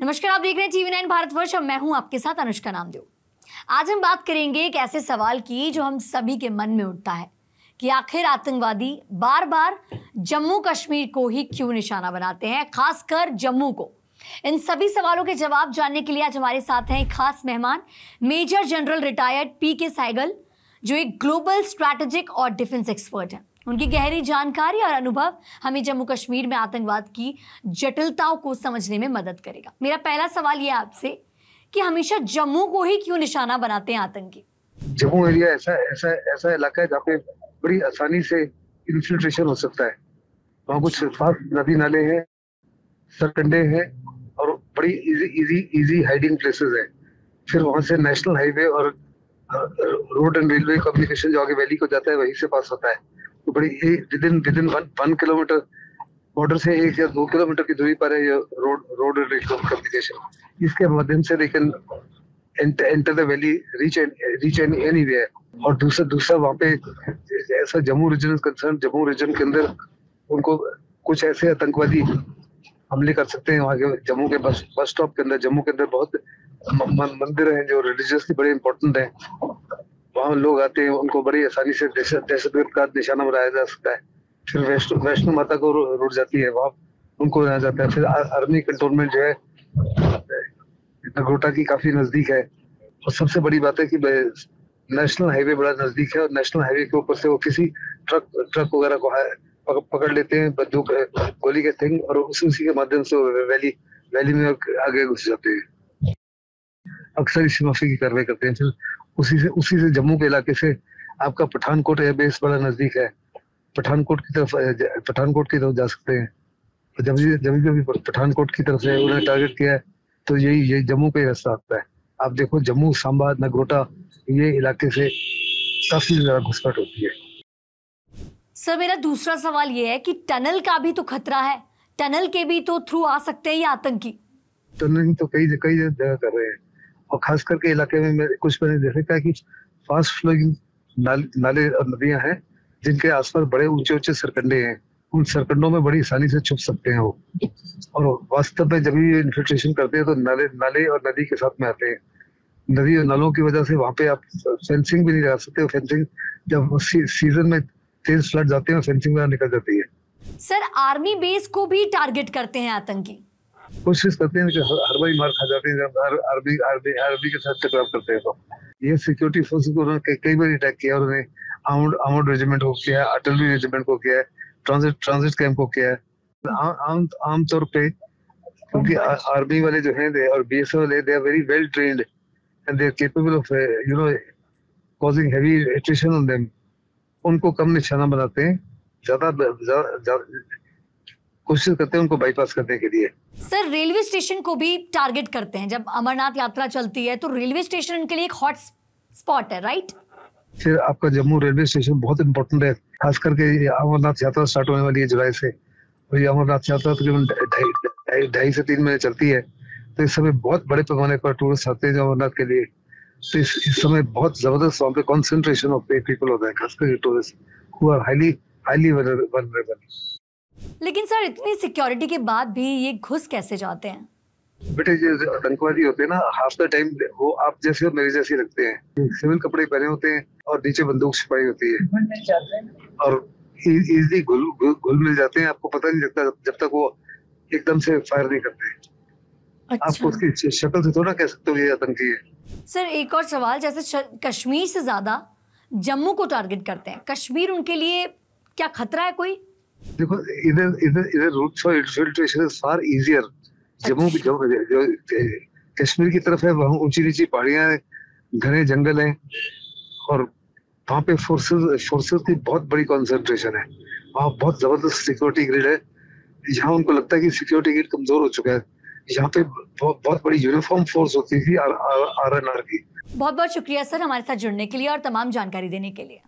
नमस्कार, आप देख रहे हैं TV9 भारतवर्ष और मैं हूं आपके साथ अनुष्का नामदेव। आज हम बात करेंगे एक ऐसे सवाल की जो हम सभी के मन में उठता है कि आखिर आतंकवादी बार बार जम्मू कश्मीर को ही क्यों निशाना बनाते हैं, खासकर जम्मू को। इन सभी सवालों के जवाब जानने के लिए आज हमारे साथ हैं एक खास मेहमान, major general retired PK Sehgal, जो एक ग्लोबल स्ट्रैटेजिक और डिफेंस एक्सपर्ट हैं। उनकी गहरी जानकारी और अनुभव हमें जम्मू कश्मीर में आतंकवाद की जटिलताओं को समझने में मदद करेगा। मेरा पहला सवाल यह आपसे कि हमेशा जम्मू को ही क्यों निशाना बनाते हैं आतंकी? जम्मू एरिया ऐसा इलाका है जहाँ पे बड़ी आसानी से इन्फिल्ट्रेशन हो सकता है। वहाँ कुछ खास नदी नाले हैं, सरकंडे हैं और बड़ी इजी हाइडिंग प्लेसेस हैं। फिर वहाँ से नेशनल हाईवे और रोड एंड रेलवे कम्युनिकेशन जो आगे वैली को जाता है वहीं से पास होता है। तो बड़ी विदिन 1 किलोमीटर बॉर्डर से 1 या 2 किलोमीटर की दूरी पर है ये रोड एंड रेलवे कम्युनिकेशन। इसके माध्यम से they can enter the valley, reach anywhere. और दूसरा वहाँ पे ऐसा Jammu region concern, Jammu region के अंदर उनको कुछ ऐसे आतंकवादी हमले कर सकते हैं। वहाँ के जम्मू के बस स्टॉप के अंदर, जम्मू के अंदर बहुत मंदिर हैं जो रिलीजियसली बड़े इंपॉर्टेंट हैं। वहाँ लोग आते हैं, उनको बड़ी आसानी से दहशतगर्द का निशाना बनाया जा सकता है। फिर वैष्णो माता को रुट जाती है, वहाँ उनको बनाया जाता है। फिर आर्मी कंटोनमेंट जो है नगरोटा की काफी नजदीक है। और सबसे बड़ी बात है कि नेशनल हाईवे बड़ा नजदीक है और नेशनल हाईवे के ऊपर से वो किसी ट्रक वगैरह को पकड़ लेते हैं बंदूक गोली के थिंग, और उसी के माध्यम से वैली में आगे घुस जाते हैं। अक्सर इसी माफी की कार्रवाई करते हैं। फिर उसी से जम्मू के इलाके से आपका पठानकोट एयरबेस बड़ा नजदीक है। पठानकोट की तरफ जा सकते हैं। जब पठानकोट की तरफ से उन्होंने टारगेट किया है तो यही जम्मू का ही रास्ता आता है। आप देखो जम्मू, सांबा, नगरोटा ये इलाके से काफी ज्यादा घुसपैठ होती है। सर, मेरा दूसरा सवाल ये है कि टनल का भी तो खतरा है, टनल के भी तो थ्रू आ सकते हैं ये आतंकी। टनलिंग तो कई जगह कर रहे हैं और खास करके इलाके में मैंने देखा है कि फास्ट फ्लोइंग नाले और नदियां हैं जिनके आसपास बड़े ऊंचे सरकंडे हैं। उन सरकंडों में बड़ी आसानी से छुप सकते हैं वो। और वास्तव में जब ये इन्फिल्ट्रेशन करते हैं तो नाले और नदी के साथ में आते हैं। नदी और नालों की वजह से वहाँ पे आप फेंसिंग भी नहीं लगा सकते। फेंसिंग जब सीजन में तेज फ्लड आते हैं, फेंसिंग वगैरह निकल जाती है। सर, आर्मी बेस को भी टारगेट करते हैं आतंकी? कोशिश करते हैं कि हर बार मार खा जाते हैं जब आर्मी के साथ टकराव करते हैं। तो ये सिक्योरिटी फोर्सेस को उन्होंने कई बार अटैक किया और उन्हें आर्मर्ड रेजिमेंट को किया है, आर्टिलरी रेजिमेंट को किया है, ट्रांजिट कैंप को किया है। आमतौर पे क्योंकि आर्मी वाले जो हैं और BSF वाले, they are very well trained and they are capable of causing heavy attrition on them. उनको कम निशाना बनाते हैं, ज्यादा कोशिश करते हैं उनको बाईपास करने के लिए। सर, रेलवे स्टेशन को भी टारगेट करते हैं। जब अमरनाथ यात्रा चलती है तो रेलवे स्टेशन उनके लिए एक हॉट स्पॉट है, राइट? फिर आपका जम्मू रेलवे स्टेशन बहुत इंपॉर्टेंट है, खास करके अमरनाथ यात्रा स्टार्ट होने वाली है जुलाई से। और ये अमरनाथ यात्रा तकरीबन 2.5 से 3 महीने चलती है। तो इस समय बहुत बड़े पैमाने पर टूरिस्ट आते हैं अमरनाथ के लिए। तो इस समय बहुत जबरदस्त वहाँ पे कॉन्सेंट्रेशन ऑफ पीपल होता है, खासकर tourist who are highly vulnerable. लेकिन सर, इतनी सिक्योरिटी के बाद भी ये घुस कैसे जाते हैं? बेटे, जो आतंकवादी होते हैं ना, हाफ द टाइम वो आप जैसे और मेरे जैसे लगते हैं। सिविल कपड़े पहने होते हैं और नीचे बंदूक छिपाई होती है और इजीली घुल मिल जाते हैं। आपको पता नहीं लगता जब तक वो एकदम से फायर नहीं करते। अच्छा। आपको उसकी शक्ल से थोड़ा कह सकते हो ये आतंकी है। सर, एक और सवाल, जैसे कश्मीर से ज्यादा जम्मू को टारगेट करते हैं, कश्मीर उनके लिए क्या खतरा है कोई? देखो, इधर route for infiltration is far easier. Jammu जो कश्मीर की तरफ है वहाँ ऊंची नीची पहाड़ियां हैं, घने जंगल हैं और वहाँ पे फोर्सेस की बहुत बड़ी कंसंट्रेशन है। वहाँ बहुत जबरदस्त सिक्योरिटी ग्रिड है। यहाँ उनको लगता है कि सिक्योरिटी ग्रिड कमजोर हो चुका है। यहाँ पे बहुत बड़ी यूनिफॉर्म फोर्स होती थी RNR की। बहुत बहुत शुक्रिया सर हमारे साथ जुड़ने के लिए और तमाम जानकारी देने के लिए।